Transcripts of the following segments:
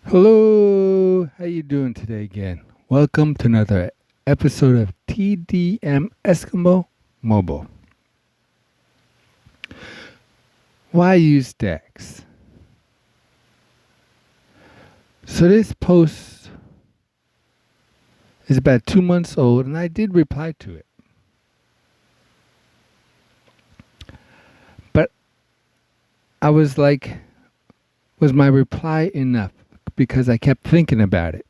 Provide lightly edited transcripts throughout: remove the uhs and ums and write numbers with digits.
Hello, how you doing today again? Welcome to another episode of TDM Eskimo Mobile. Why use Dex? So this post is about 2 months old, and I did reply to it. But I was like, was my reply enough? Because I kept thinking about it.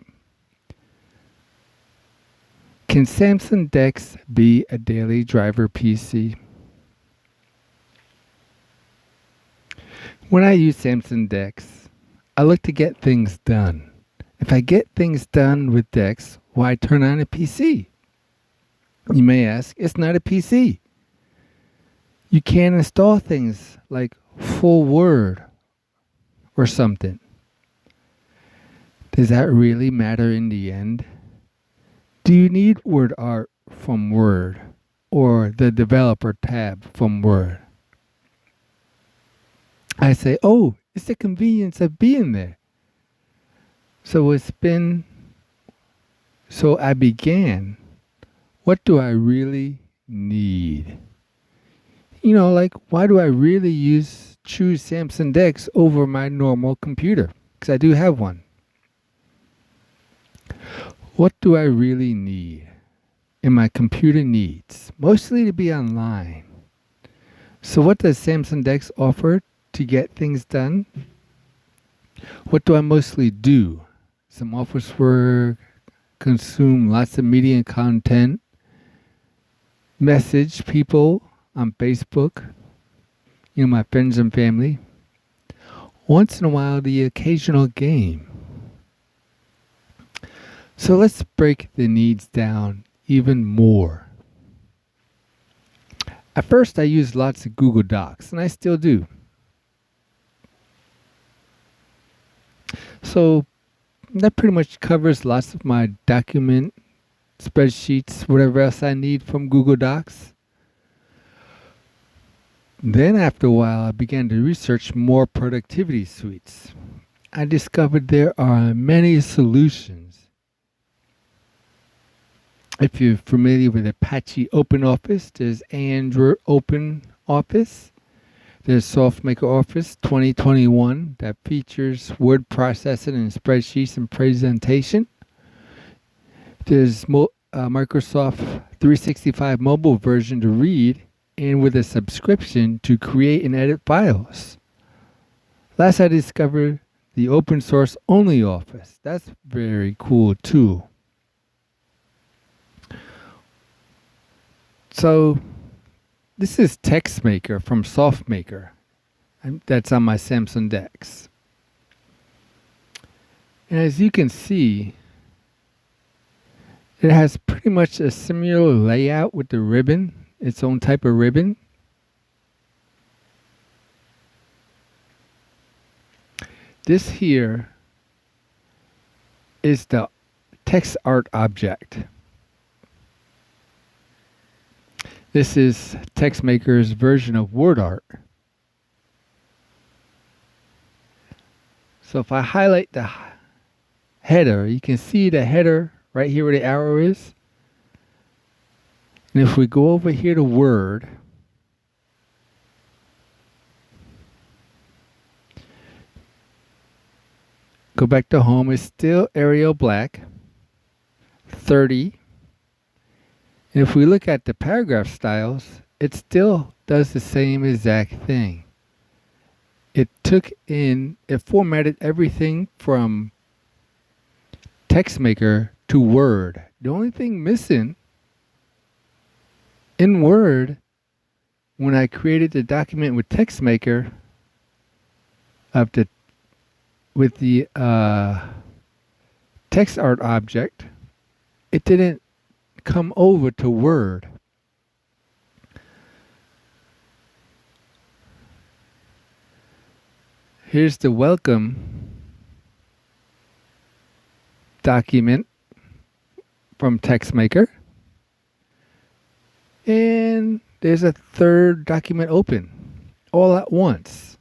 Can Samsung DeX be a daily driver PC? When I use Samsung DeX, I look to get things done. If I get things done with DeX, why turn on a PC? You may ask, it's not a PC. You can't install things like full Word or something. Does that really matter in the end? Do you need word art from Word or the developer tab from Word? I say, oh, it's the convenience of being there. So I began, what do I really need? Like, why do I really choose Samsung DeX over my normal computer? Because I do have one. What do I really need? And my computer needs mostly to be online. So what does Samsung DeX offer to get things done? What do I mostly do? Some office work, consume lots of media and content, message people on Facebook, my friends and family. Once in a while, the occasional game. So let's break the needs down even more. At first, I used lots of Google Docs, and I still do. So that pretty much covers lots of my document, spreadsheets, whatever else I need from Google Docs. Then after a while, I began to research more productivity suites. I discovered there are many solutions. If you're familiar with Apache OpenOffice, there's Android OpenOffice. There's SoftMaker Office 2021 that features word processing and spreadsheets and presentation. There's Microsoft 365 mobile version to read and with a subscription to create and edit files. Last I discovered the open source only Office. That's very cool too. So this is TextMaker from SoftMaker. That's on my Samsung DeX. And as you can see, it has pretty much a similar layout with the ribbon, its own type of ribbon. This here is the text art object. This is TextMaker's version of word art. So if I highlight the header, you can see the header right here where the arrow is. And if we go over here to Word, go back to Home, it's still Arial Black, 30. And if we look at the paragraph styles, it still does the same exact thing. It formatted everything from TextMaker to Word. The only thing missing in Word, when I created the document with TextMaker with the text art object, it didn't come over to Word. Here's the welcome document from TextMaker. And there's a third document open all at once.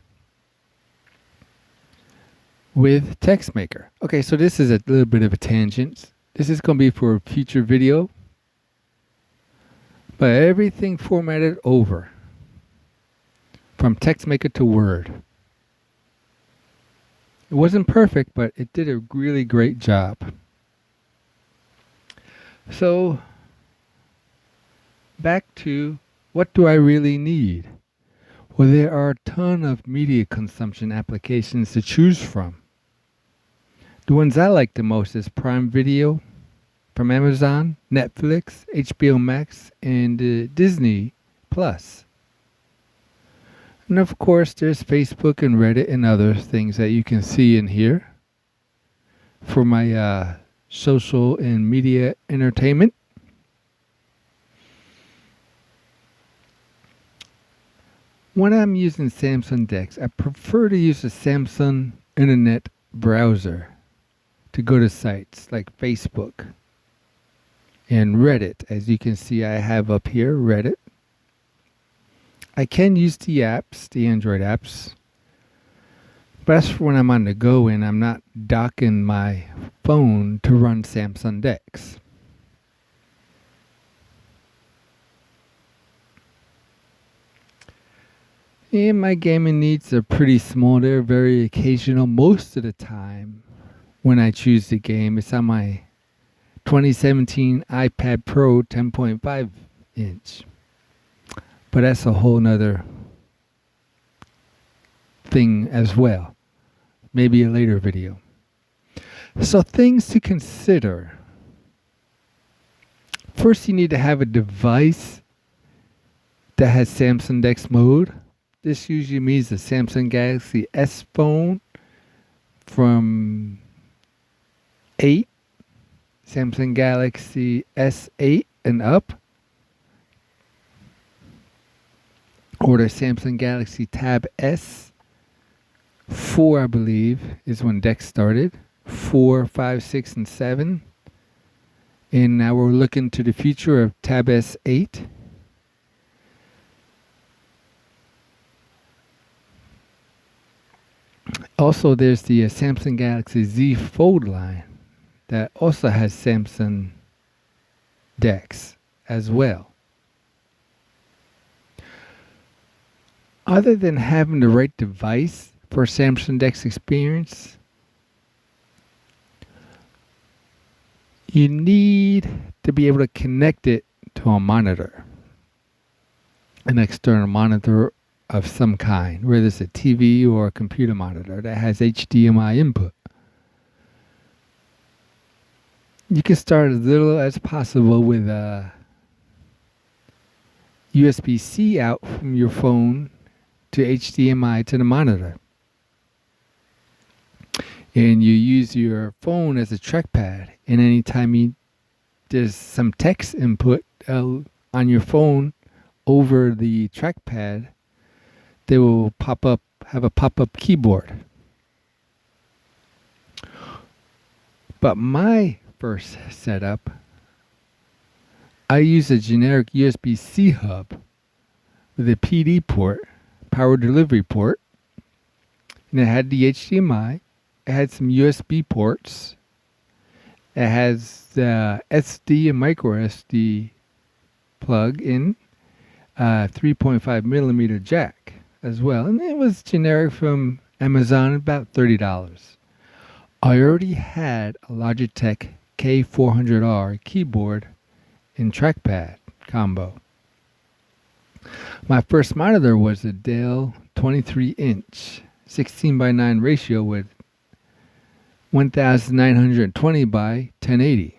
with TextMaker. Okay, so this is a little bit of a tangent. This is going to be for a future video, but everything formatted over from TextMaker to Word. It wasn't perfect, but it did a really great job. So, back to what do I really need? Well, there are a ton of media consumption applications to choose from. The ones I like the most is Prime Video from Amazon, Netflix, HBO Max, and Disney Plus. And of course, there's Facebook and Reddit and other things that you can see in here for my social and media entertainment. When I'm using Samsung DeX, I prefer to use a Samsung Internet browser to go to sites like Facebook and Reddit. As you can see, I have up here Reddit. I can use the apps, the Android apps, but that's for when I'm on the go and I'm not docking my phone to run Samsung DeX. And my gaming needs are pretty small. They're very occasional. Most of the time when I choose the game, it's on my 2017 iPad Pro 10.5 inch. But that's a whole nother thing as well. Maybe a later video. So things to consider. First, you need to have a device that has Samsung DeX mode. This usually means the Samsung Galaxy S phone from 8, Samsung Galaxy S8 and up, or the Samsung Galaxy Tab S 4, I believe, is when DeX started. 4, 5, 6, and 7. And now we're looking to the future of Tab S8. Also, there's the Samsung Galaxy Z Fold line that also has Samsung DeX as well. Other than having the right device for Samsung DeX experience, you need to be able to connect it to a monitor, an external monitor of some kind, whether it's a TV or a computer monitor that has HDMI input. You can start as little as possible with a USB-C out from your phone to HDMI to the monitor. And you use your phone as a trackpad. And anytime there's some text input on your phone over the trackpad, they will have a pop-up keyboard. But my first setup, I use a generic USB-C hub with a PD port, power delivery port, and it had the HDMI. It had some USB ports. It has the SD and micro SD plug in, 3.5 millimeter jack as well, and it was generic from Amazon, about $30. I already had a Logitech K400R keyboard and trackpad combo. My first monitor was a Dell 23-inch 16:9 ratio with 1920 by 1080.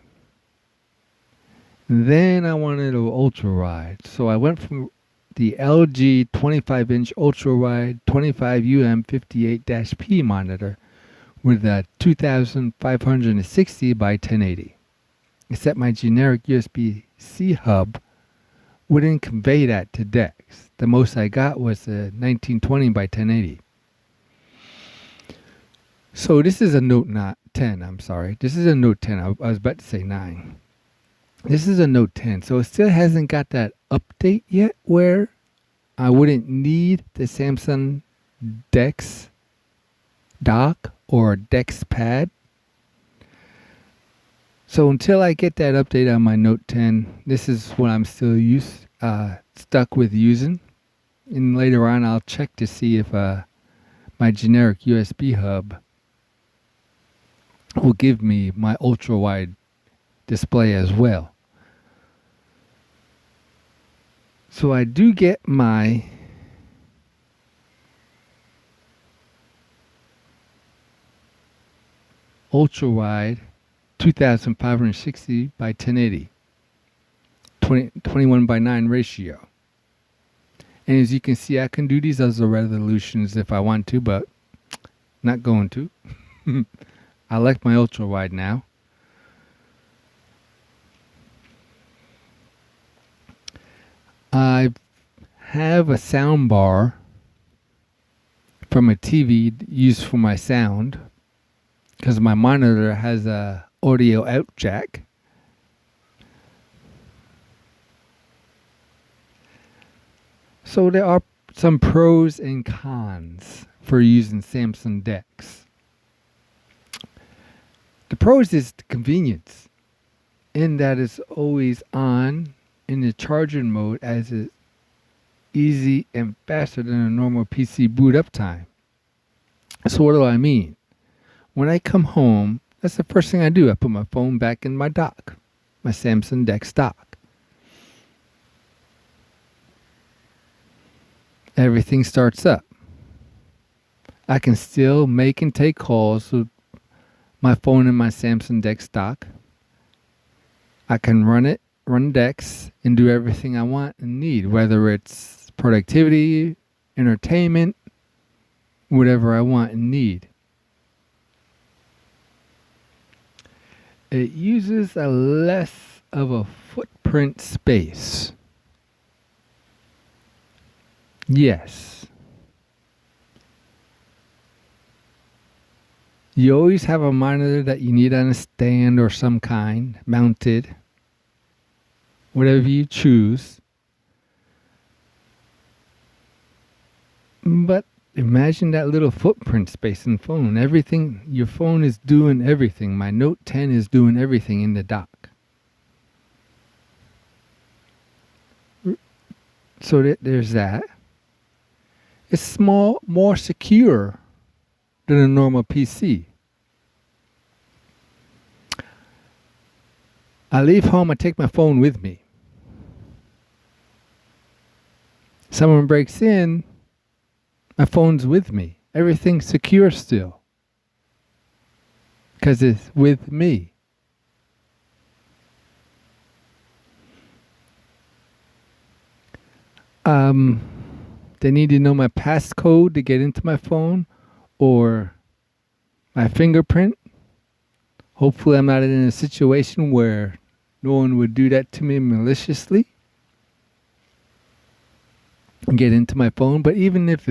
Then I wanted an ultra wide, so I went from the LG 25-inch ultra wide 25UM 58-P monitor with a 2560 by 1080. Except my generic USB-C hub wouldn't convey that to DeX. The most I got was a 1920 by 1080. So this is a Note 10, I'm sorry. This is a Note 10. I was about to say 9. This is a Note 10, so it still hasn't got that update yet where I wouldn't need the Samsung DeX dock or DeX pad. So until I get that update on my Note 10, this is what I'm still stuck with using. And later on, I'll check to see if my generic USB hub will give me my ultra-wide display as well. So I do get my ultra-wide 2560 by 1080, 21:9 ratio. And as you can see, I can do these other resolutions if I want to, but not going to. I like my ultra-wide now. I have a sound bar from a TV used for my sound because my monitor has a audio out jack. So there are some pros and cons for using Samsung DeX. The pros is the convenience, in that it's always on in the charging mode, as it's easy and faster than a normal PC boot up time. So what do I mean? When I come home, that's the first thing I do. I put my phone back in my dock, my Samsung DeX dock. Everything starts up. I can still make and take calls with my phone in my Samsung DeX dock. I can run DeX and do everything I want and need, whether it's productivity, entertainment, whatever I want and need. It uses a less of a footprint space. Yes. You always have a monitor that you need on a stand or some kind, mounted, whatever you choose. But imagine that little footprint space in the phone. Everything, your phone is doing everything. My Note 10 is doing everything in the dock. So there's that. It's small, more secure than a normal PC. I leave home, I take my phone with me. Someone breaks in, my phone's with me. Everything's secure still, because it's with me. They need to know my passcode to get into my phone, or my fingerprint. Hopefully I'm not in a situation where no one would do that to me maliciously and get into my phone. But even if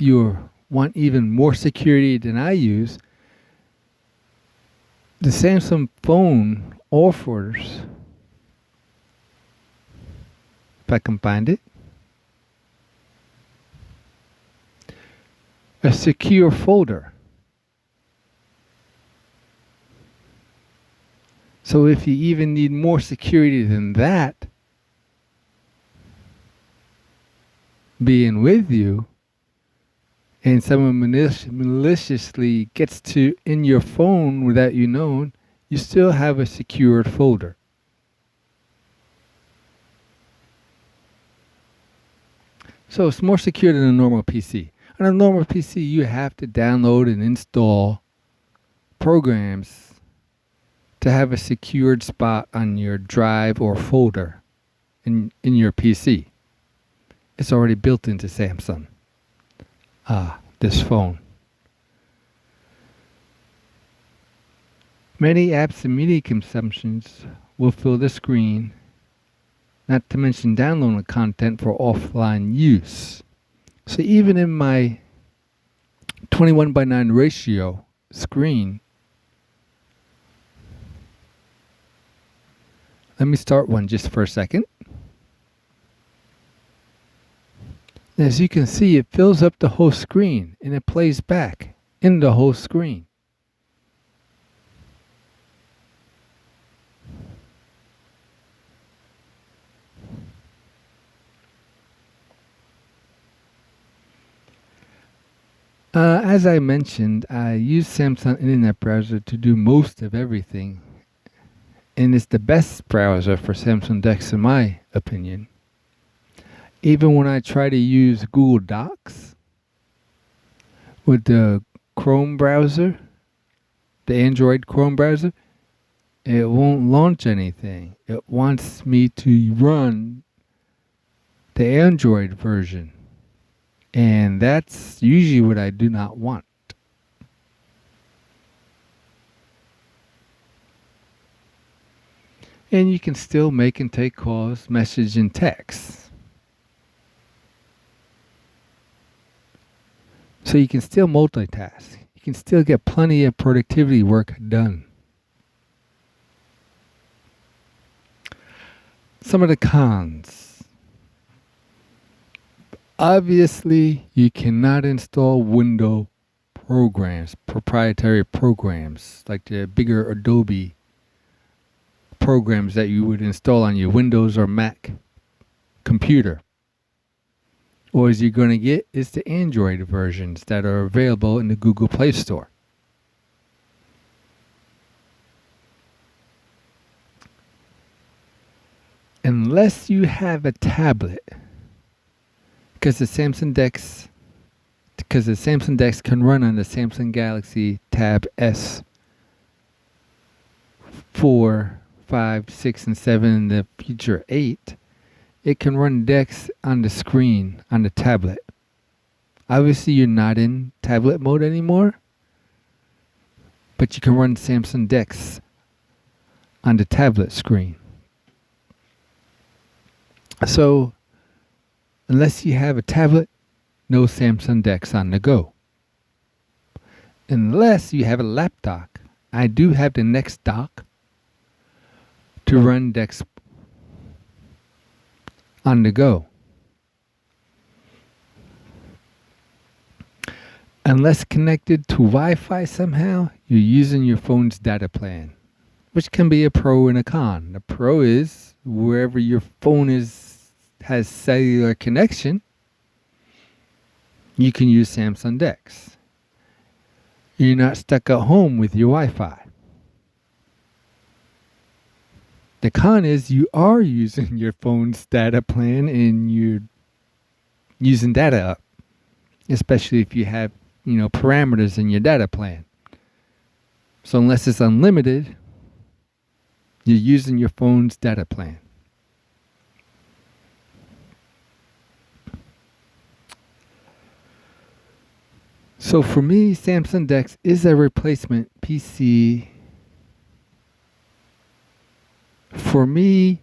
you want even more security than I use, the Samsung phone offers, if I can find it, a secure folder. So if you even need more security than that being with you, and someone maliciously gets to in your phone without you knowing, you still have a secured folder. So it's more secure than a normal PC. On a normal PC, you have to download and install programs to have a secured spot on your drive or folder in your PC. It's already built into Samsung. This phone. Many apps and media consumptions will fill the screen, not to mention downloading content for offline use. So even in my 21:9 ratio screen, let me start one just for a second. As you can see, it fills up the whole screen and it plays back in the whole screen. As I mentioned, I use Samsung Internet Browser to do most of everything, and it's the best browser for Samsung DeX in my opinion. Even when I try to use Google Docs with the Chrome browser, the Android Chrome browser, it won't launch anything. It wants me to run the Android version. And that's usually what I do not want. And you can still make and take calls, message, and text. So you can still multitask. You can still get plenty of productivity work done. Some of the cons. Obviously, you cannot install Windows programs, proprietary programs, like the bigger Adobe programs that you would install on your Windows or Mac computer. Or as you're going to get is the Android versions that are available in the Google Play Store. Unless you have a tablet, because the Samsung Dex can run on the Samsung Galaxy Tab S 4, 5, 6, and 7, and the future 8, it can run Dex on the screen on the tablet. Obviously, you're not in tablet mode anymore, but you can run Samsung Dex on the tablet screen. So, unless you have a tablet, no Samsung Dex on the go. Unless you have a laptop. I do have the Next dock to run Dex on the go. Unless connected to Wi-Fi somehow, you're using your phone's data plan, which can be a pro and a con. The pro is wherever your phone has cellular connection, you can use Samsung Dex. You're not stuck at home with your Wi-Fi. The con is you are using your phone's data plan and you're using data up, especially if you have, parameters in your data plan. So unless it's unlimited, you're using your phone's data plan. So for me, Samsung Dex is a replacement PC. For me,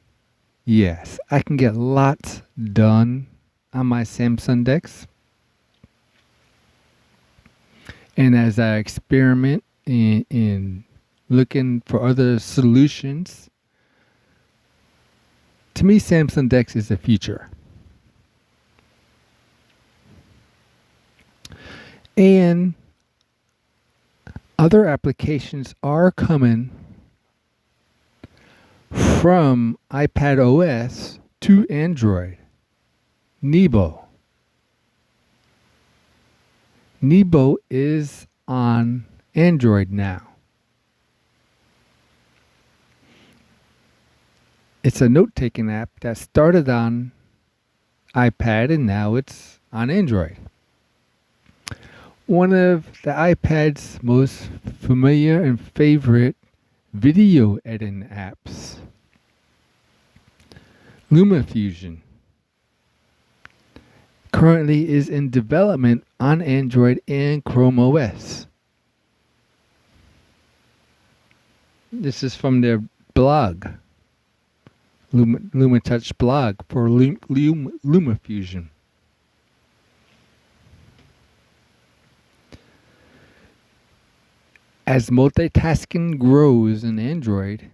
yes, I can get lots done on my Samsung Dex. And as I experiment in looking for other solutions, to me, Samsung Dex is the future. And other applications are coming from iPad OS to Android. Nebo. Nebo is on Android now. It's a note-taking app that started on iPad and now it's on Android. One of the iPad's most familiar and favorite video editing apps, LumaFusion, currently is in development on Android and Chrome OS. This is from their blog, LumaTouch blog for LumaFusion. As multitasking grows in Android,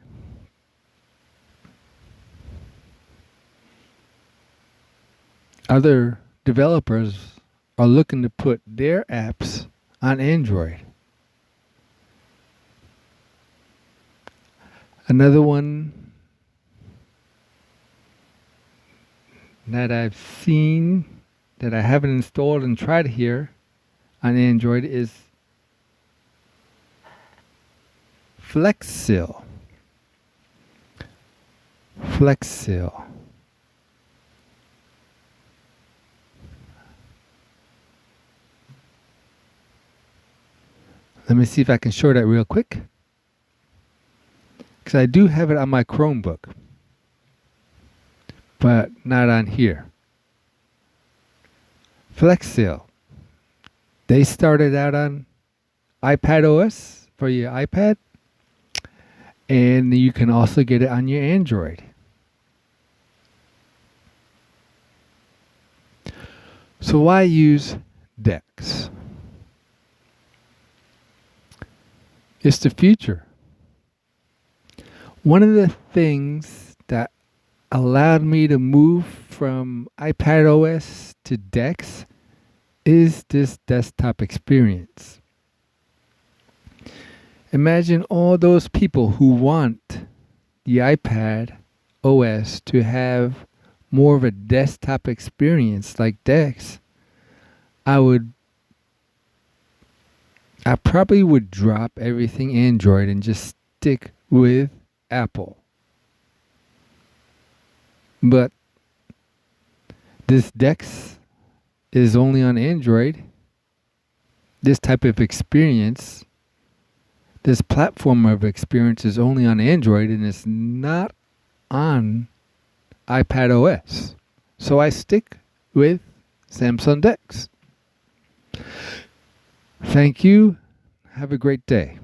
other developers are looking to put their apps on Android. Another one that I've seen that I haven't installed and tried here on Android is Flexsil. Flexsil. Let me see if I can show that real quick. Because I do have it on my Chromebook, but not on here. Flexsil. They started out on iPad OS for your iPad, and you can also get it on your Android. So why use Dex? It's the future. One of the things that allowed me to move from iPad OS to Dex is this desktop experience. Imagine all those people who want the iPad OS to have more of a desktop experience like Dex. I probably would drop everything Android and just stick with Apple. But this Dex is only on Android. This type of experience, this platform of experience is only on Android, and it's not on iPad OS. So I stick with Samsung DeX. Thank you. Have a great day.